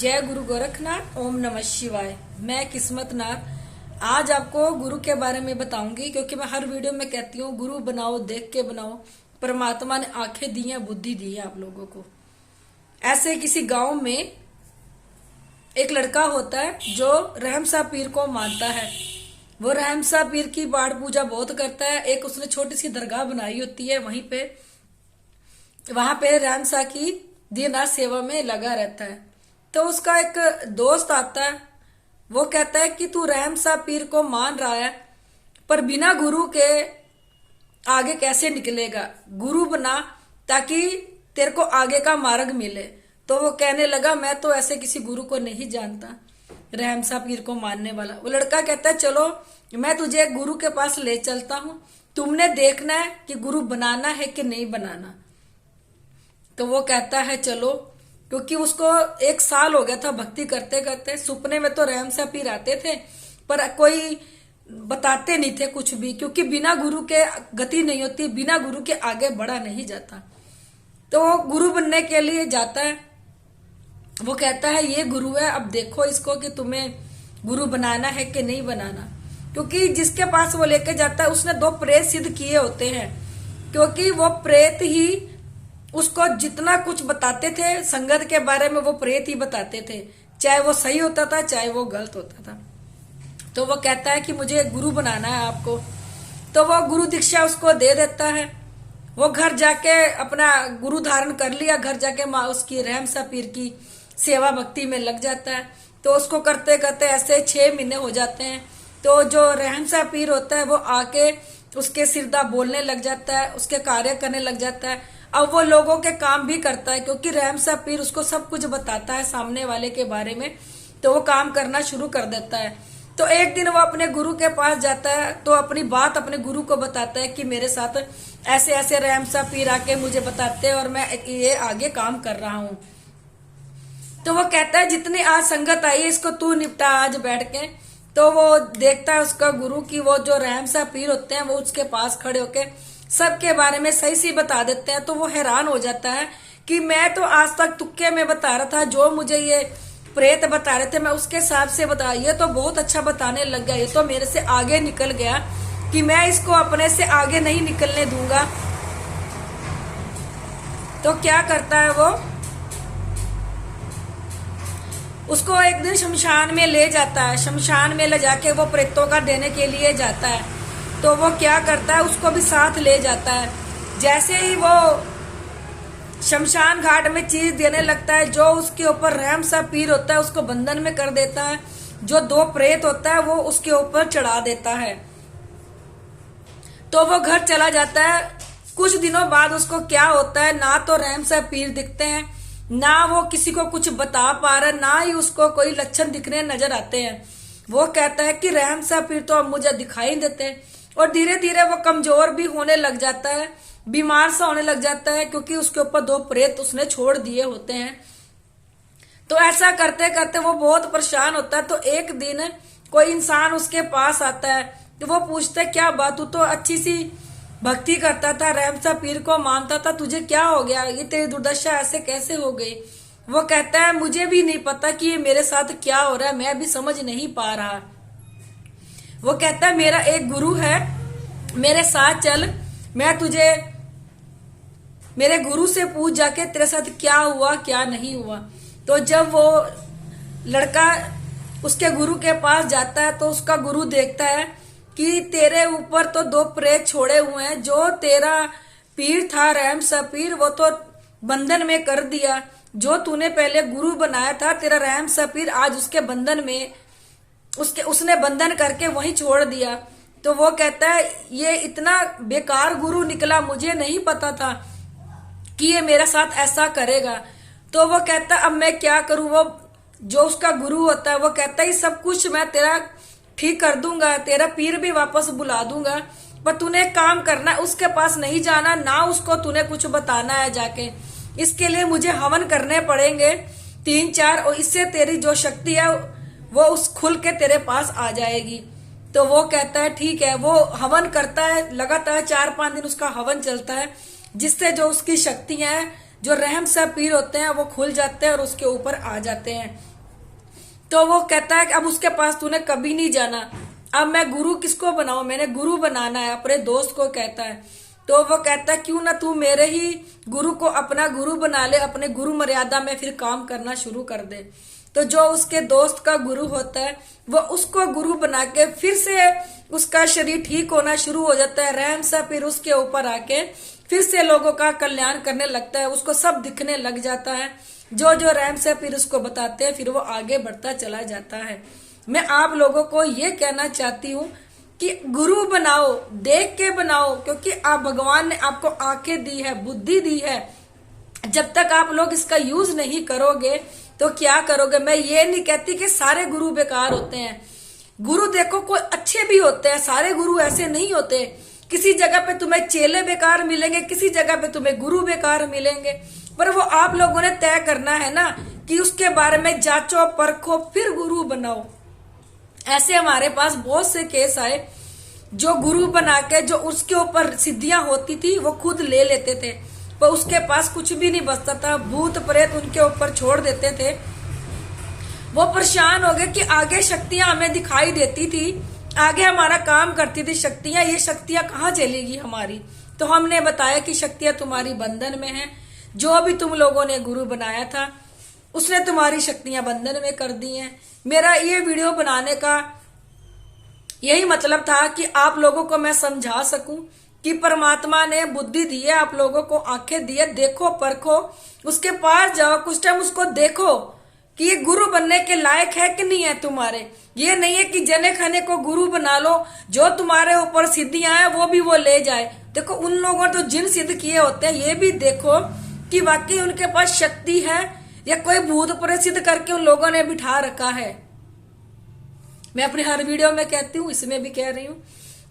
जय गुरु गोरखनाथ। ओम नमः शिवाय। मैं किस्मत नाथ आज आपको गुरु के बारे में बताऊंगी, क्योंकि मैं हर वीडियो में कहती हूँ गुरु बनाओ, देख के बनाओ। परमात्मा ने आंखें दी हैं, बुद्धि दी है आप लोगों को। ऐसे किसी गांव में एक लड़का होता है जो रहमसा पीर को मानता है। वो रहमसा पीर की बाड़ पूजा बहुत करता है। एक उसने छोटी सी दरगाह बनाई होती है, वहां पे रहमसा की दिन रात सेवा में लगा रहता है। तो उसका एक दोस्त आता है, वो कहता है कि तू रहमसा पीर को मान रहा है, पर बिना गुरु के आगे कैसे निकलेगा? गुरु बना ताकि तेरे को आगे का मार्ग मिले। तो वो कहने लगा, मैं तो ऐसे किसी गुरु को नहीं जानता, रहमसा पीर को मानने वाला। वो लड़का कहता है, चलो मैं तुझे गुरु के पास ले चलता हूं, तुमने देखना है कि गुरु बनाना है कि नहीं बनाना। तो वो कहता है चलो, क्योंकि उसको 1 साल हो गया था भक्ति करते करते। सपने में तो रहमसा पीर आते थे, पर कोई बताते नहीं थे कुछ भी, क्योंकि बिना गुरु के गति नहीं होती, बिना गुरु के आगे बढ़ा नहीं जाता। तो वो गुरु बनने के लिए जाता है। वो कहता है ये गुरु है, अब देखो इसको कि तुम्हें गुरु बनाना है कि नहीं बनाना। क्योंकि जिसके पास वो लेके जाता है उसने 2 प्रेत सिद्ध किए होते हैं, क्योंकि वो प्रेत ही उसको जितना कुछ बताते थे संगत के बारे में, वो प्रेत ही बताते थे, चाहे वो सही होता था चाहे वो गलत होता था। तो वो कहता है कि मुझे गुरु बनाना है आपको। तो वो गुरु दीक्षा उसको दे देता है। वो घर जाके अपना गुरु धारण कर लिया, घर जाके माँ उसकी रहमसा पीर की सेवा भक्ति में लग जाता है। तो उसको करते करते ऐसे 6 महीने हो जाते हैं। तो जो रहमसा पीर होता है वो आके उसके सिरदा बोलने लग जाता है, उसके कार्य करने लग जाता है। अब वो लोगों के काम भी करता है, क्योंकि रहमसा पीर उसको सब कुछ बताता है सामने वाले के बारे में। तो वो काम करना शुरू कर देता है। तो एक दिन वो अपने गुरु के पास जाता है, तो अपनी बात अपने गुरु को बताता है कि मेरे साथ ऐसे ऐसे रहमसा पीर आके मुझे बताते हैं और मैं ये आगे काम कर रहा हूँ। तो वो कहता है जितनी आज संगत आई है इसको तू निपटा आज बैठ के। तो वो देखता है उसका गुरु की वो जो रहमसा पीर होते हैं वो उसके पास खड़े होके सबके बारे में सही सी बता देते हैं। तो वो हैरान हो जाता है कि मैं तो आज तक तुक्के में बता रहा था, जो मुझे ये प्रेत बता रहे थे मैं उसके हिसाब से बता, ये तो बहुत अच्छा बताने लग गया, ये तो मेरे से आगे निकल गया कि मैं इसको अपने से आगे नहीं निकलने दूंगा। तो क्या करता है वो, उसको एक दिन शमशान में ले जाता है। शमशान में ले जाके वो प्रेतों का देने के लिए जाता है। तो वो क्या करता है, उसको भी साथ ले जाता है। जैसे ही वो शमशान घाट में चीज देने लगता है, जो उसके ऊपर रहमसा पीर होता है उसको बंधन में कर देता है, जो 2 प्रेत होता है वो उसके ऊपर चढ़ा देता है। तो वो घर चला जाता है। कुछ दिनों बाद उसको क्या होता है, ना तो रहमसा पीर दिखते हैं, ना वो किसी को कुछ बता पा रहा, ना ही उसको कोई लक्षण दिखने नजर आते हैं। वो कहता है कि रहमसा पीर तो अब मुझे दिखाई देते, और धीरे धीरे वो कमजोर भी होने लग जाता है, बीमार सा होने लग जाता है, क्योंकि उसके ऊपर 2 प्रेत उसने छोड़ दिए होते हैं। तो ऐसा करते करते वो बहुत परेशान होता है। तो एक दिन कोई इंसान उसके पास आता है, तो वो पूछता है क्या बात, तू तो अच्छी सी भक्ति करता था, रहमसा पीर को मानता था, तुझे क्या हो गया, ये तेरी दुर्दशा ऐसे कैसे हो गई? वो कहता है मुझे भी नहीं पता कि ये मेरे साथ क्या हो रहा है, मैं भी समझ नहीं पा रहा। वो कहता है मेरा एक गुरु है, मेरे साथ चल, मैं तुझे मेरे गुरु से पूछ जाके तेरे साथ क्या हुआ क्या नहीं हुआ। तो जब वो लड़का उसके गुरु के पास जाता है, तो उसका गुरु देखता है कि तेरे ऊपर तो 2 प्रेत छोड़े हुए हैं, जो तेरा पीर था रहमसा पीर वो तो बंधन में कर दिया, जो तूने पहले गुरु बनाया था तेरा रहमसा पीर आज उसके बंधन में उसने बंधन करके वहीं छोड़ दिया। तो वो कहता है ये इतना बेकार गुरु निकला, मुझे नहीं पता था कि ये मेरे साथ ऐसा करेगा। तो वो कहता अब मैं क्या करूं? वो जो उसका गुरु होता है वो कहता है सब कुछ मैं तेरा ठीक कर दूंगा, तेरा पीर भी वापस बुला दूंगा, पर तूने एक काम करना, उसके पास नहीं जाना, ना उसको तूने कुछ बताना है जाके। इसके लिए मुझे हवन करने पड़ेंगे 3-4, और इससे तेरी जो शक्ति है वो उस खुल के तेरे पास आ जाएगी। तो वो कहता है ठीक है। वो हवन करता है, लगातार 4-5 दिन उसका हवन चलता है, जिससे जो उसकी शक्तियां हैं जो रहम सा पीर होते हैं वो खुल जाते हैं और उसके ऊपर आ जाते हैं। तो वो कहता है कि अब उसके पास तूने कभी नहीं जाना, अब मैं गुरु किसको बनाऊं, मैंने गुरु बनाना है, अपने दोस्त को कहता है। तो वो कहता है क्यों ना तू मेरे ही गुरु को अपना गुरु बना ले, अपने गुरु मर्यादा में फिर काम करना शुरू कर दे। तो जो उसके दोस्त का गुरु होता है वो उसको गुरु बना के फिर से उसका शरीर ठीक होना शुरू हो जाता है, रहम सा फिर उसके ऊपर आके फिर से लोगों का कल्याण करने लगता है, उसको सब दिखने लग जाता है। जो जो रहम सा फिर उसको बताते हैं, फिर वो आगे बढ़ता चला जाता है। मैं आप लोगों को ये कहना चाहती हूँ कि गुरु बनाओ, देख के बनाओ, क्योंकि आप भगवान ने आपको आंखें दी है, बुद्धि दी है। जब तक आप लोग इसका यूज नहीं करोगे तो क्या करोगे। मैं ये नहीं कहती कि सारे गुरु बेकार होते हैं, गुरु देखो कोई अच्छे भी होते हैं, सारे गुरु ऐसे नहीं होते। किसी जगह पे तुम्हें चेले बेकार मिलेंगे, किसी जगह पे तुम्हें गुरु बेकार मिलेंगे, पर वो आप लोगों ने तय करना है ना कि उसके बारे में जांचो परखो फिर गुरु बनाओ। ऐसे हमारे पास बहुत से केस आए जो गुरु बना के जो उसके ऊपर सिद्धियां होती थी वो खुद ले लेते थे, पर उसके पास कुछ भी नहीं बचता था, भूत प्रेत उनके ऊपर छोड़ देते थे। वो परेशान हो गए कि आगे शक्तियां हमें दिखाई देती थी, आगे हमारा काम करती थी शक्तियां, ये शक्तियां कहाँ चलेगी हमारी। तो हमने बताया कि शक्तियां तुम्हारी बंधन में हैं, जो भी तुम लोगों ने गुरु बनाया था उसने तुम्हारी शक्तियां बंधन में कर दी हैं। मेरा ये वीडियो बनाने का यही मतलब था कि आप लोगों को मैं समझा सकूं कि परमात्मा ने बुद्धि दी है, आप लोगों को आंखें दी है, देखो परखो, उसके पास जाओ, कुछ टाइम उसको देखो कि ये गुरु बनने के लायक है कि नहीं है तुम्हारे। ये नहीं है कि जने खने को गुरु बना लो, जो तुम्हारे ऊपर सिद्धियां हैं वो भी वो ले जाए। देखो उन लोगों ने तो जिन सिद्ध किए होते हैं, ये भी देखो कि वाकई उनके पास शक्ति है या कोई भूत प्रेत सिद्ध करके उन लोगों ने बिठा रखा है। मैं अपने हर वीडियो में कहती हूँ, इसमें भी कह रही हूँ,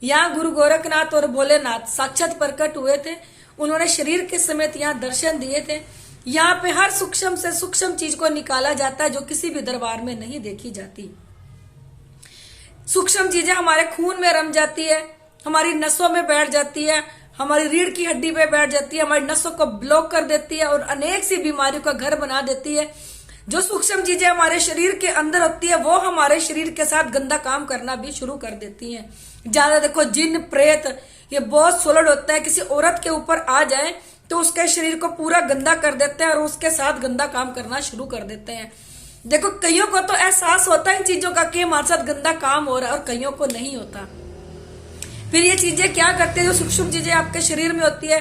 यहाँ गुरु गोरखनाथ और भोलेनाथ साक्षात प्रकट हुए थे, उन्होंने शरीर के समेत यहाँ दर्शन दिए थे। यहाँ पे हर सूक्ष्म से सूक्ष्म चीज को निकाला जाता है जो किसी भी दरबार में नहीं देखी जाती। सूक्ष्म चीजें हमारे खून में रम जाती है, हमारी नसों में बैठ जाती है, हमारी रीढ़ की हड्डी पे बैठ जाती है, हमारी नसों को ब्लॉक कर देती है और अनेक सी बीमारियों का घर बना देती है। जो सूक्ष्म चीजें हमारे शरीर के अंदर होती है वो हमारे शरीर के साथ गंदा काम करना भी शुरू कर देती हैं। ज्यादा देखो जिन प्रेत ये बहुत सोलड होता है, किसी औरत के ऊपर आ जाए तो उसके शरीर को पूरा गंदा कर देते हैं और उसके साथ गंदा काम करना शुरू कर देते हैं। देखो कईयों को तो एहसास होता है इन चीजों का कि हमारे साथ गंदा काम हो रहा है और कईयों को नहीं होता। फिर ये चीजें क्या करते हैं, जो सूक्ष्म चीजें आपके शरीर में होती है,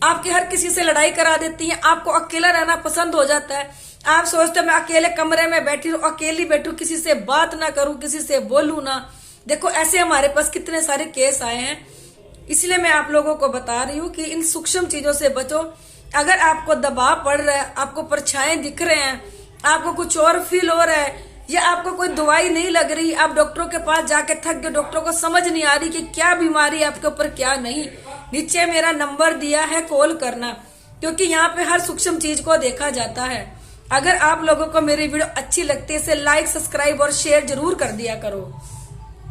आपके हर किसी से लड़ाई करा देती है, आपको अकेला रहना पसंद हो जाता है। आप सोचते हो मैं अकेले कमरे में बैठी रहूं, अकेली बैठू, किसी से बात ना करूं, किसी से बोलूं ना। देखो ऐसे हमारे पास कितने सारे केस आए हैं, इसलिए मैं आप लोगों को बता रही हूँ कि इन सूक्ष्म चीजों से बचो। अगर आपको दबाव पड़ रहा है, आपको परछाएं दिख रहे हैं, आपको कुछ और फील हो रहा है या आपको कोई दवाई नहीं लग रही, आप डॉक्टरों के पास जाके थक गए, डॉक्टरों को समझ नहीं आ रही कि क्या बीमारी आपके ऊपर क्या नहीं, नीचे मेरा नंबर दिया है, कॉल करना, क्योंकि यहाँ पे हर सूक्ष्म चीज को देखा जाता है। अगर आप लोगों को मेरी वीडियो अच्छी लगती है इसे लाइक, सब्सक्राइब और शेयर जरूर कर दिया करो।